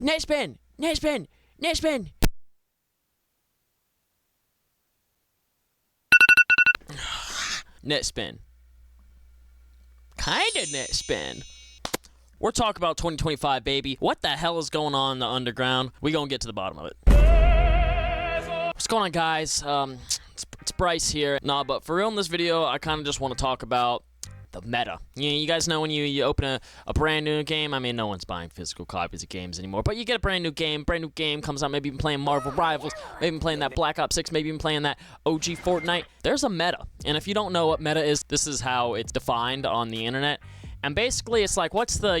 Nettspend! Nettspend! Nettspend! Nettspend. Kinda Nettspend. We're talking about 2025, baby. What the hell is going on in the underground? We gonna get to the bottom of it. What's going on, guys? It's Bryce here. Nah, but for real in this video, I kind of just want to talk about the meta. You guys know when you open a brand new game, I mean, no one's buying physical copies of games anymore, but you get a brand new game comes out, maybe you've been playing Marvel Rivals, maybe you've been playing that Black Ops 6, maybe you've been playing that OG Fortnite. There's a meta, and if you don't know what meta is, this is how it's defined on the internet. And basically, it's like, what's the,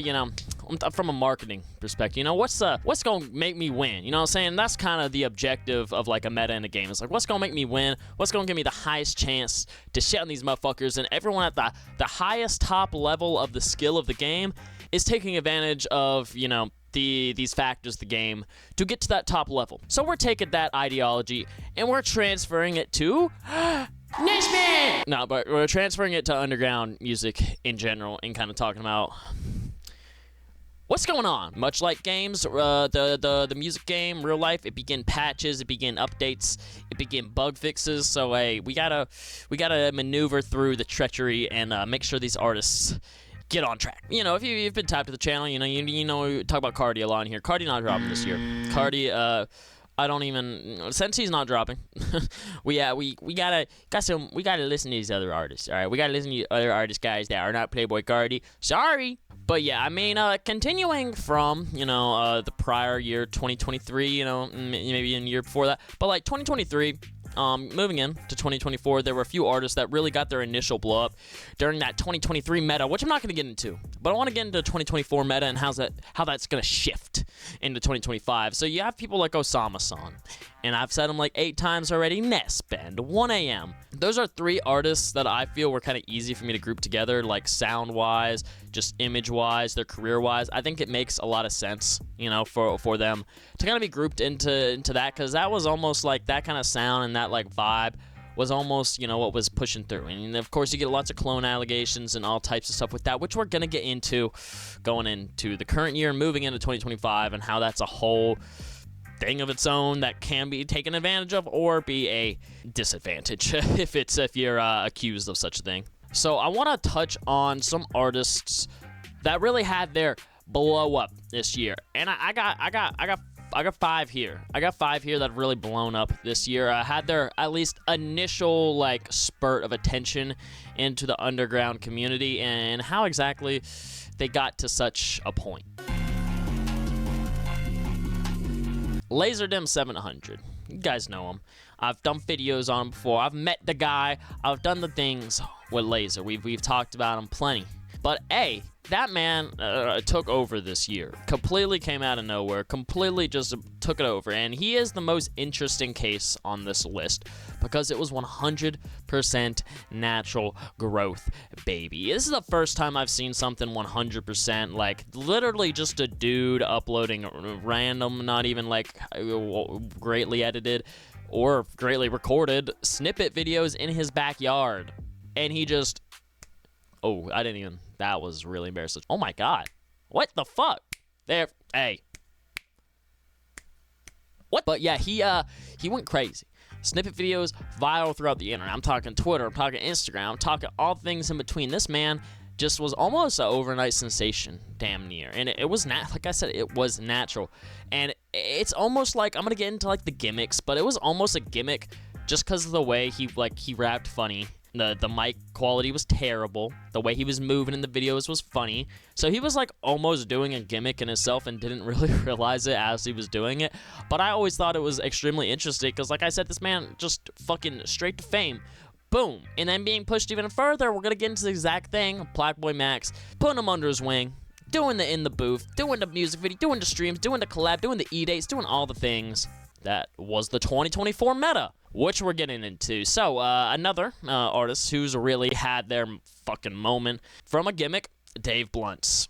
from a marketing perspective, what's going to make me win? You know what I'm saying? That's kind of the objective of, like, a meta in a game. It's like, what's going to make me win? What's going to give me the highest chance to shit on these motherfuckers? And everyone at the highest top level of the skill of the game is taking advantage of, these factors of the game to get to that top level. So we're taking that ideology and we're transferring it to Nettspend! No, but we're transferring it to underground music in general and kind of talking about what's going on. Much like games, the music game, real life, it begin patches, it begin updates, it begin bug fixes. So hey, we gotta maneuver through the treachery and make sure these artists get on track. If you've been tapped to the channel, we talk about Cardi a lot in here. Cardi not dropping this year. Cardi, since he's not dropping, we gotta listen to these other artists. All right, we gotta listen to other artists, guys, that are not Playboy Cardi. Sorry, but yeah, I mean, continuing from the prior year, 2023, maybe in the year before that, but like 2023. Moving in to 2024, there were a few artists that really got their initial blow up during that 2023 meta, which I'm not going to get into, but I want to get into 2024 meta and how that's going to shift into 2025. So you have people like Osamason, and I've said them like 8 times already, Nettspend, 1AM. Those are 3 artists that I feel were kind of easy for me to group together, like sound-wise, just image-wise, their career-wise. I think it makes a lot of sense, for them to kind of be grouped into that, because that was almost like that kind of sound and that like vibe was almost, what was pushing through. And of course, you get lots of clone allegations and all types of stuff with that, which we're going to get into going into the current year, moving into 2025, and how that's a whole thing of its own that can be taken advantage of or be a disadvantage if you're accused of such a thing. So I want to touch on some artists that really had their blow up this year, and I got 5 here. I got 5 here that have really blown up this year. Had their at least initial like spurt of attention into the underground community, and how exactly they got to such a point. Lazer Dim 700. You guys know him. I've done videos on him before. I've met the guy. I've done the things with Lazer. We've talked about him plenty. But hey, that man took over this year. Completely came out of nowhere. Completely just took it over. And he is the most interesting case on this list because it was 100% natural growth, baby. This is the first time I've seen something 100%, like literally just a dude uploading random, not even like greatly edited or greatly recorded snippet videos in his backyard. And he just... Oh, I didn't even... That was really embarrassing. Oh my god. What the fuck? There... Hey. What? But yeah, he went crazy. Snippet videos viral throughout the internet. I'm talking Twitter, I'm talking Instagram, I'm talking all things in between. This man just was almost an overnight sensation, damn near. And it was like I said, it was natural. And it's almost like, I'm gonna get into like the gimmicks, but it was almost a gimmick just because of the way he rapped funny. The mic quality was terrible. The way he was moving in the videos was funny. So he was like almost doing a gimmick in himself and didn't really realize it as he was doing it. But I always thought it was extremely interesting because, like I said, this man just fucking straight to fame. Boom. And then being pushed even further, we're going to get into the exact thing. PlaqueBoyMax, putting him under his wing, doing the in the booth, doing the music video, doing the streams, doing the collab, doing the E-dates, doing all the things. That was the 2024 meta, which we're getting into. So, another artist who's really had their fucking moment from a gimmick, Dave Blunts.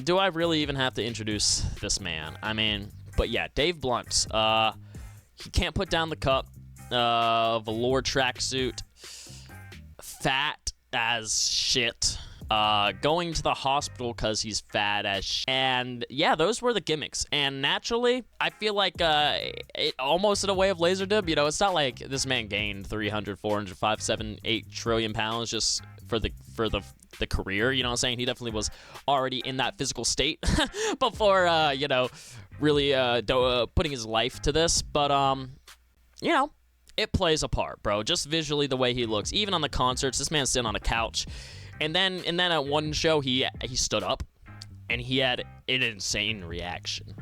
Do I really even have to introduce this man? I mean, but yeah, Dave Blunts. He can't put down the cup. Velour tracksuit. Fat as shit. going to the hospital because he's fat as shit. And yeah, those were the gimmicks. And naturally, I feel like it almost in a way of Lazer Dim. You know, it's not like this man gained 300, 400, 5, 7, 8 trillion pounds just for the career. You know what I'm saying? He definitely was already in that physical state before, you know, really putting his life to this. But, you know, it plays a part, bro. Just visually the way he looks. Even on the concerts, this man's sitting on a couch. And then at one show, he stood up, and he had an insane reaction.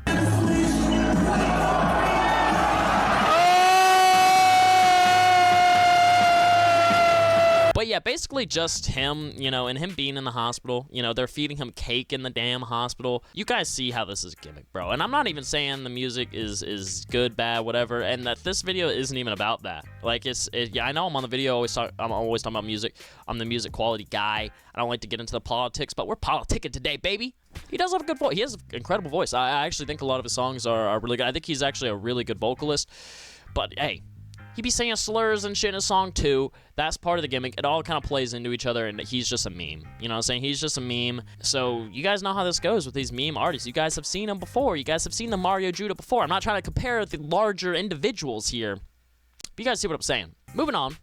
But yeah, basically just him, you know, and him being in the hospital. You know, they're feeding him cake in the damn hospital. You guys see how this is a gimmick, bro. And I'm not even saying the music is good, bad, whatever, and that this video isn't even about that. Like, yeah, I know I'm on the video, I'm always talking about music. I'm the music quality guy. I don't like to get into the politics, but we're politicking today, baby. He does have a good voice. He has an incredible voice. I actually think a lot of his songs are really good. I think he's actually a really good vocalist. But, hey, he be saying slurs and shit in his song too. That's part of the gimmick. It all kind of plays into each other, and he's just a meme. You know what I'm saying? He's just a meme. So you guys know how this goes with these meme artists. You guys have seen them before. You guys have seen the Mario Judah before. I'm not trying to compare the larger individuals here, but you guys see what I'm saying. Moving on.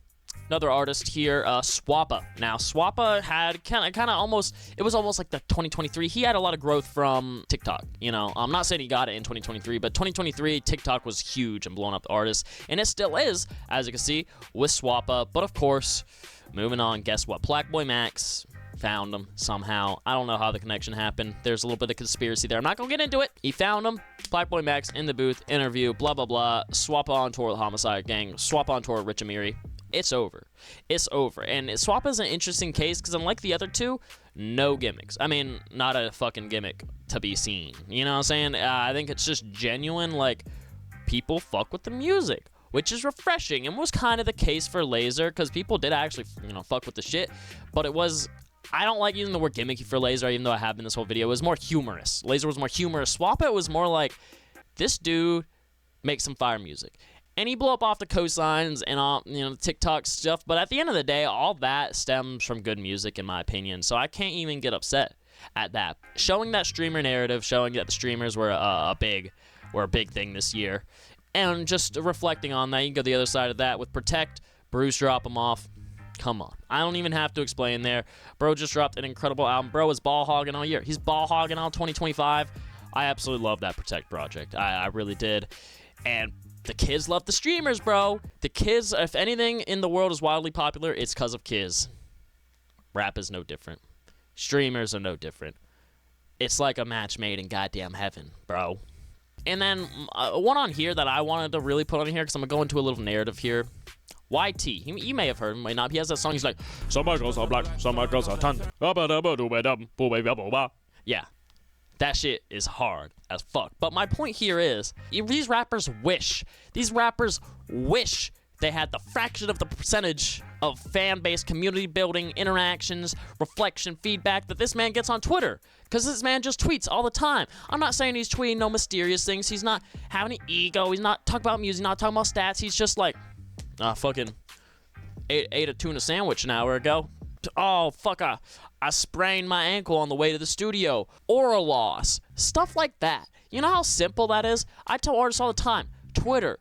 Another artist here, Swapa. Now, Swapa had kind of almost, it was almost like the 2023. He had a lot of growth from TikTok, you know. I'm not saying he got it in 2023, but 2023, TikTok was huge and blowing up the artists. And it still is, as you can see, with Swapa. But of course, moving on, guess what? PlaqueBoyMax found him somehow. I don't know how the connection happened. There's a little bit of conspiracy there. I'm not going to get into it. He found him. PlaqueBoyMax in the booth, interview, blah, blah, blah. Swapa on tour with Homicide Gang. Swapa on tour with Rich Amiri. It's over. It's over. And Swapa is an interesting case because unlike the other two, no gimmicks. I mean, not a fucking gimmick to be seen. You know what I'm saying? I think it's just genuine, like, people fuck with the music, which is refreshing and was kind of the case for Lazer because people did actually, you know, fuck with the shit. But it was, I don't like using the word gimmicky for Lazer, even though I have in this whole video. It was more humorous. Lazer was more humorous. Swapa was more like, this dude makes some fire music. And he blew up off the cosigns and all, you know, TikTok stuff. But at the end of the day, all that stems from good music, in my opinion. So I can't even get upset at that. Showing that streamer narrative, showing that the streamers were a big thing this year, and just reflecting on that. You can go the other side of that with Protect, BruceDropEmOff. Come on, I don't even have to explain there. Bro just dropped an incredible album. Bro is ball hogging all year. He's ball hogging all 2025. I absolutely love that Protect project. I really did, and the kids love the streamers, bro. The kids, if anything in the world is wildly popular, it's because of kids. Rap is no different. Streamers are no different. It's like a match made in goddamn heaven, bro. And then one on here that I wanted to really put on here because I'm going to go into a little narrative here. YT. You may have heard him, may not. He has that song. He's like, some girls are black, some girls are tan. Yeah. That shit is hard as fuck. But my point here is, these rappers wish they had the fraction of the percentage of fan base, community building, interactions, reflection, feedback that this man gets on Twitter. Because this man just tweets all the time. I'm not saying he's tweeting no mysterious things. He's not having an ego. He's not talking about music, not talking about stats. He's just like, fucking ate a tuna sandwich an hour ago. Oh, fuck, I sprained my ankle on the way to the studio. Oral loss. Stuff like that. You know how simple that is? I tell artists all the time, Twitter,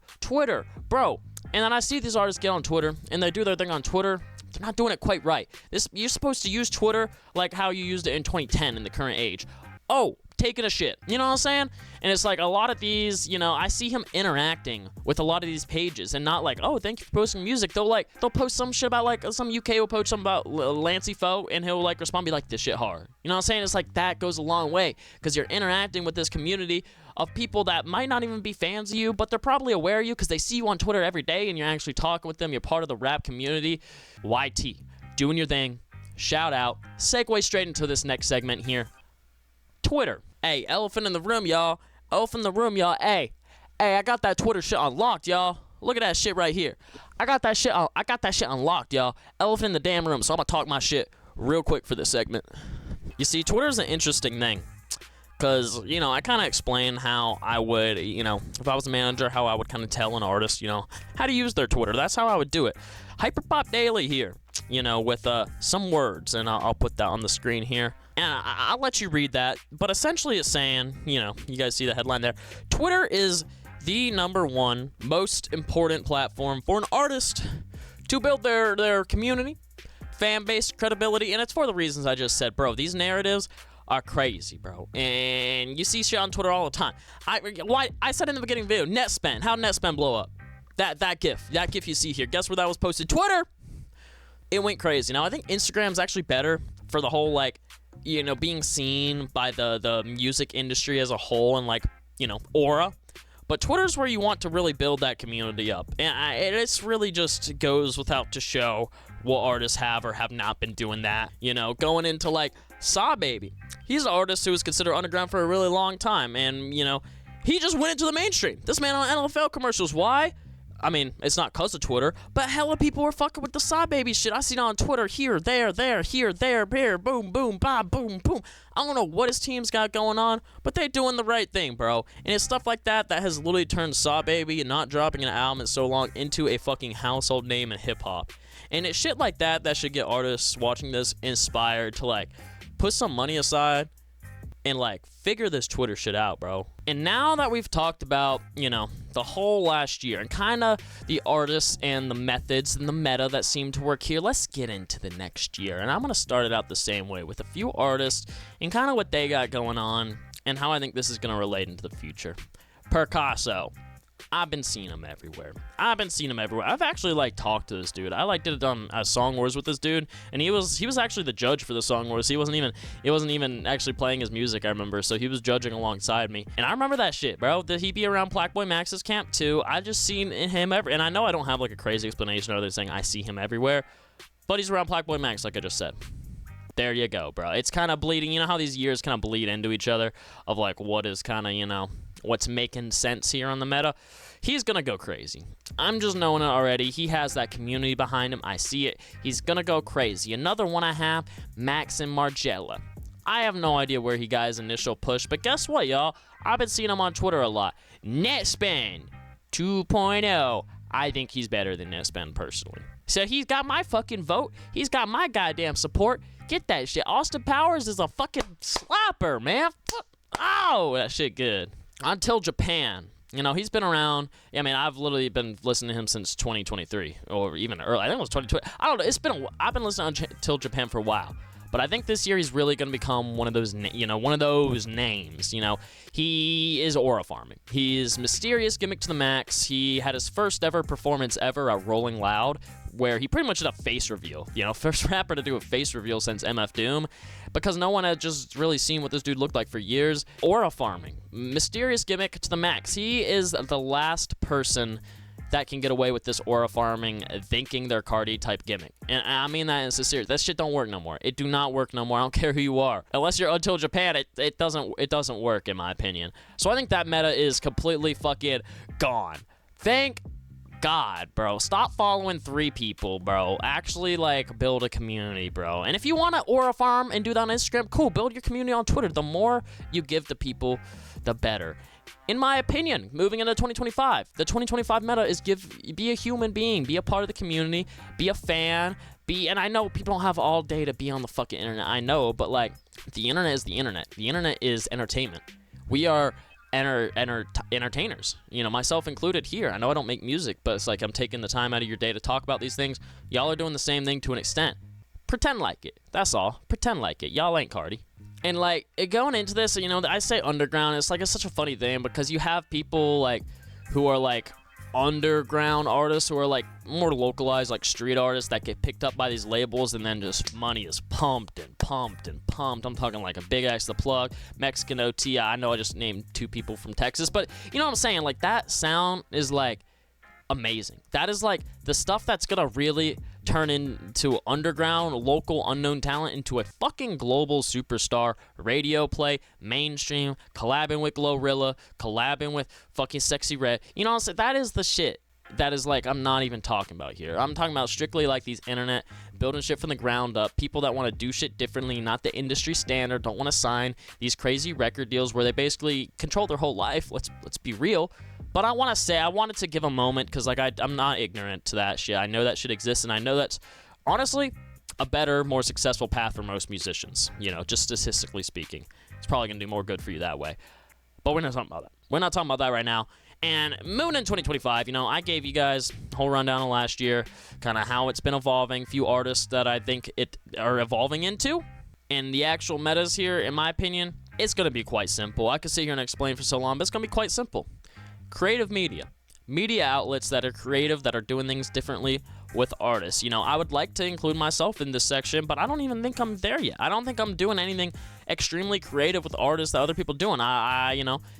bro. And then I see these artists get on Twitter, and they do their thing on Twitter. They're not doing it quite right. You're supposed to use Twitter like how you used it in 2010 in the current age. Oh, taking a shit. You know what I'm saying? And it's like a lot of these, you know, I see him interacting with a lot of these pages and not like, oh, thank you for posting music. They'll post some shit about like, some UK will post something about Lancey Foe and he'll like respond, be like, this shit hard. You know what I'm saying? It's like that goes a long way because you're interacting with this community of people that might not even be fans of you, but they're probably aware of you because they see you on Twitter every day and you're actually talking with them. You're part of the rap community. YT, doing your thing. Shout out. Segue straight into this next segment here. Twitter. Hey, elephant in the room, y'all. Elephant in the room, y'all. Hey, I got that Twitter shit unlocked, y'all. Look at that shit right here. I got that shit unlocked, y'all. Elephant in the damn room. So I'm gonna talk my shit real quick for this segment. You see, Twitter's an interesting thing. Because, you know, I kind of explain how I would, you know, if I was a manager, how I would kind of tell an artist, you know, how to use their Twitter. That's how I would do it. Hyperpop Daily here. with some words, and I'll put that on the screen here. And I'll let you read that. But essentially it's saying, you guys see the headline there. Twitter is the #1 most important platform for an artist to build their community, fan base, credibility, and it's for the reasons I just said, bro. These narratives are crazy, bro. And you see shit on Twitter all the time. I said in the beginning of the video, Nettspend. How'd Nettspend blow up? That GIF you see here. Guess where that was posted? Twitter. It went crazy. Now, I think Instagram's actually better for the whole, being seen by the music industry as a whole and, aura. But Twitter's where you want to really build that community up. And it's really just goes without to show what artists have or have not been doing that. Going into, Sawab. He's an artist who was considered underground for a really long time. And, he just went into the mainstream. This man on NFL commercials. Why? I mean, it's not because of Twitter, but hella people were fucking with the Sawab shit. I seen it on Twitter here, there, here, boom, boom, bob, boom, boom. I don't know what his team's got going on, but they doing the right thing, bro. And it's stuff like that that has literally turned Sawab and not dropping an album in so long into a fucking household name in hip-hop. And it's shit like that should get artists watching this inspired to, put some money aside and, figure this Twitter shit out, bro. And now that we've talked about, the whole last year and kind of the artists and the methods and the meta that seem to work here, let's get into the next year. And I'm going to start it out the same way with a few artists and kind of what they got going on and how I think this is going to relate into the future. Percaso. I've been seeing him everywhere. I've actually talked to this dude. I did a Song Wars with this dude, and he was actually the judge for the Song Wars. He wasn't even actually playing his music, I remember. So he was judging alongside me, and I remember that shit, bro. Did he be around PlaqueBoyMax's camp too? I just seen him and I know I don't have a crazy explanation other than saying I see him everywhere, but he's around PlaqueBoyMax, like I just said. There you go, bro. It's kind of bleeding. You know how these years kind of bleed into each other of what is kind of what's making sense here on the meta. He's going to go crazy. I'm just knowing it already. He has that community behind him. I see it. He's going to go crazy. Another one I have, Maxon Margiela. I have no idea where he got his initial push, but guess what, y'all? I've been seeing him on Twitter a lot. Nettspend 2.0. I think he's better than Nettspend personally. So he's got my fucking vote. He's got my goddamn support. Get that shit. Austin Powers is a fucking slapper, man. Oh, that shit good. Until Japan. He's been around. I mean, I've literally been listening to him since 2023 or even early. I think it was 2020. I don't know. I've been listening to Until Japan for a while. But I think this year he's really going to become one of those names. He is aura farming. He's mysterious gimmick to the max. He had his first ever performance ever at Rolling Loud, where he pretty much did a face reveal. First rapper to do a face reveal since MF Doom, because no one had just really seen what this dude looked like for years. Aura farming. Mysterious gimmick to the max. He is the last person that can get away with this aura farming, thinking they're Cardi type gimmick. And I mean that in sincerity. That shit don't work no more. It do not work no more. I don't care who you are. Unless you're Until Japan, it doesn't work in my opinion. So I think that meta is completely fucking gone. Thank God, bro. Stop following 3 people, bro. Actually, build a community, bro. And if you want to aura farm and do that on Instagram, cool. Build your community on Twitter. The more you give to people, the better. In my opinion, moving into 2025, the 2025 meta is be a human being, be a part of the community, be a fan, and I know people don't have all day to be on the fucking internet, I know, but the internet is the internet. The internet is entertainment. We are entertainers, myself included here. I know I don't make music, but it's I'm taking the time out of your day to talk about these things. Y'all are doing the same thing to an extent. Pretend like it. That's all. Pretend like it. Y'all ain't Cardi. And going into this, I say underground. It's it's such a funny thing because you have people who are underground artists who are more localized, street artists that get picked up by these labels, and then just money is pumped and pumped and pumped. I'm talking a Big X The Plug, Mexican OT. I know I just named 2 people from Texas, but you know what I'm saying? That sound is amazing. That is the stuff that's gonna really turn into underground, local, unknown talent into a fucking global superstar, radio play, mainstream, collabing with Glorilla, collabing with fucking Sexy Red. You know what I'm saying? That is the shit. That is I'm not even talking about here. I'm talking about strictly these internet, building shit from the ground up, people that want to do shit differently, not the industry standard, don't want to sign these crazy record deals where they basically control their whole life. Let's be real. But I wanted to give a moment because I'm not ignorant to that shit. I know that shit exists, and I know that's honestly, a better, more successful path for most musicians, just statistically speaking. It's probably going to do more good for you that way. But we're not talking about that. We're not talking about that right now. And moving in 2025, I gave you guys a whole rundown of last year, kind of how it's been evolving, few artists that I think it are evolving into. And the actual metas here, in my opinion, it's going to be quite simple. I could sit here and explain for so long, but it's going to be quite simple. Creative media. Media outlets that are creative, that are doing things differently with artists. I would like to include myself in this section, but I don't even think I'm there yet. I don't think I'm doing anything extremely creative with artists that other people doing.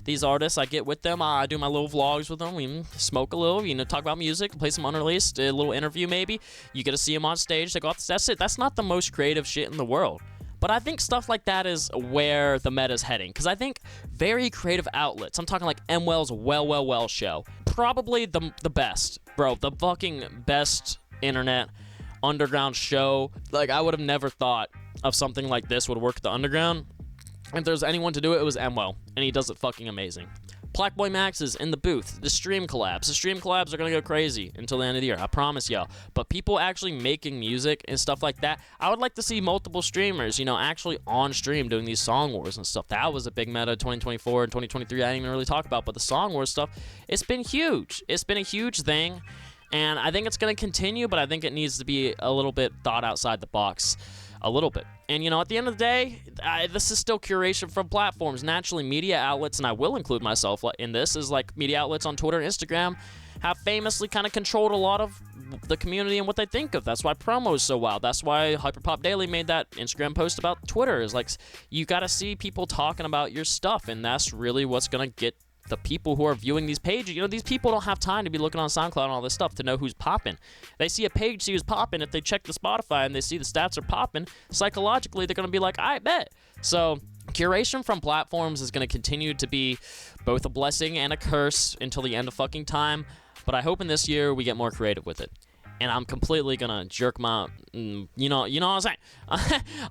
These artists, I get with them, I do my little vlogs with them, we smoke a little, talk about music, play some unreleased, a little interview maybe. You get to see them on stage, they go off, that's it. That's not the most creative shit in the world. But I think stuff like that is where the meta's heading. Because I think very creative outlets, I'm talking like Emwell's Well Well Well show, probably the best, bro. The fucking best internet underground show. Like, I would have never thought of something like this would work at the underground. If there's anyone to do it, it was Emwell. And he does it fucking amazing. PlaqueBoyMax is in the booth. The stream collabs. The stream collabs are going to go crazy until the end of the year. I promise y'all. But people actually making music and stuff like that, I would like to see multiple streamers, actually on stream doing these song wars and stuff. That was a big meta 2024 and 2023 I didn't even really talk about. But the song wars stuff, it's been huge. It's been a huge thing. And I think it's going to continue, but I think it needs to be a little bit thought outside the box. A little bit. And, at the end of the day, this is still curation from platforms. Naturally, media outlets, and I will include myself in this, is like media outlets on Twitter and Instagram have famously kind of controlled a lot of the community and what they think of. That's why promo is so wild. That's why Hyperpop Daily made that Instagram post about Twitter. Is like, you got to see people talking about your stuff, and that's really what's going to get the people who are viewing these pages. These people don't have time to be looking on SoundCloud and all this stuff to know who's popping. They see a page, see who's popping. If they check the Spotify and they see the stats are popping, psychologically, they're going to be like, I bet. So curation from platforms is going to continue to be both a blessing and a curse until the end of fucking time. But I hope in this year we get more creative with it. And I'm completely going to jerk my, you know what I'm saying?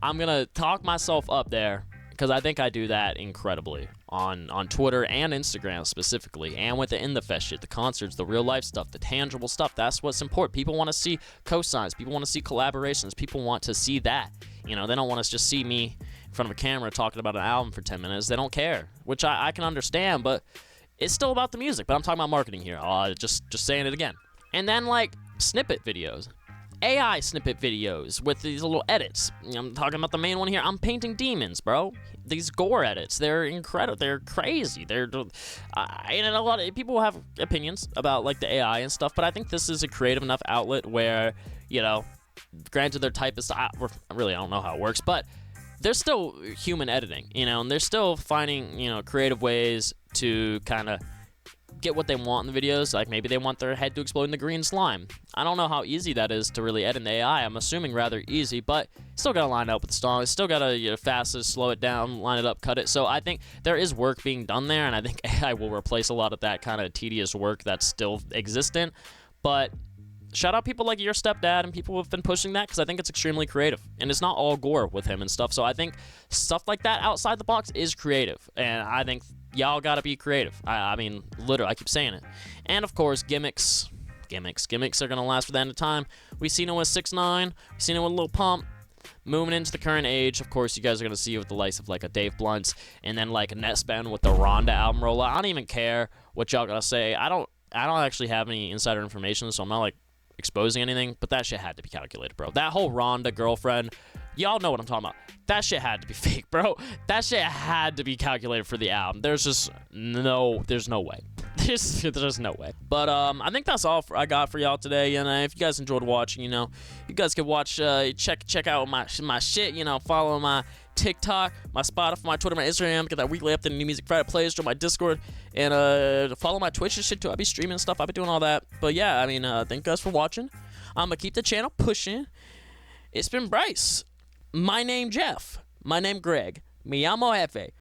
I'm going to talk myself up there, because I think I do that incredibly on Twitter and Instagram specifically, and with the In The Fest shit, the concerts, the real life stuff, the tangible stuff. That's what's important. People want to see cosigns. People want to see collaborations. People want to see that. They don't want to just see me in front of a camera talking about an album for 10 minutes. They don't care, which I can understand, but it's still about the music. But I'm talking about marketing here. Just saying it again. And then, snippet videos. AI snippet videos with these little edits. I'm talking about the main one here. I'm painting demons, bro. These gore edits, they're incredible. They're crazy. And a lot of people have opinions about the AI and stuff, but I think this is a creative enough outlet where, granted they're typists. I don't know how it works, but there's still human editing, and they're still finding, creative ways to kind of get what they want in the videos. Like, maybe they want their head to explode in the green slime. I don't know how easy that is to really edit in the AI. I'm assuming rather easy, but still gotta line it up with the song. Still gotta fast it, slow it down, line it up, cut it. So I think there is work being done there, and I think AI will replace a lot of that kind of tedious work that's still existent. But shout out people like your stepdad and people who have been pushing that, because I think it's extremely creative. And it's not all gore with him and stuff. So I think stuff like that outside the box is creative. And I think y'all gotta be creative. I mean, literally, I keep saying it. And of course, gimmicks. Gimmicks are gonna last for the end of time. We've seen it with 6ix9ine. We've seen it with Lil Pump. Moving into the current age, of course, you guys are gonna see it with the likes of a Dave Blunt's, and then Nettspend with the Rhonda album rollout. I don't even care what y'all gotta say. I don't actually have any insider information, so I'm not exposing anything, but that shit had to be calculated, bro. That whole Rhonda girlfriend, y'all know what I'm talking about. That shit had to be fake, bro. That shit had to be calculated for the album. There's no way. There's no way. But I think that's all I got for y'all today. And if you guys enjoyed watching, you guys can watch, check out my shit. Follow my TikTok, my Spotify, my Twitter, my Instagram. Get that weekly update, New Music Friday playlist, join my Discord, and follow my Twitch and shit too. I'll be streaming stuff. I'll be doing all that. But yeah, I mean, thank you guys for watching. I'm gonna keep the channel pushing. It's been Bryce. My name Jeff. My name Greg. Mi llamo Jefe.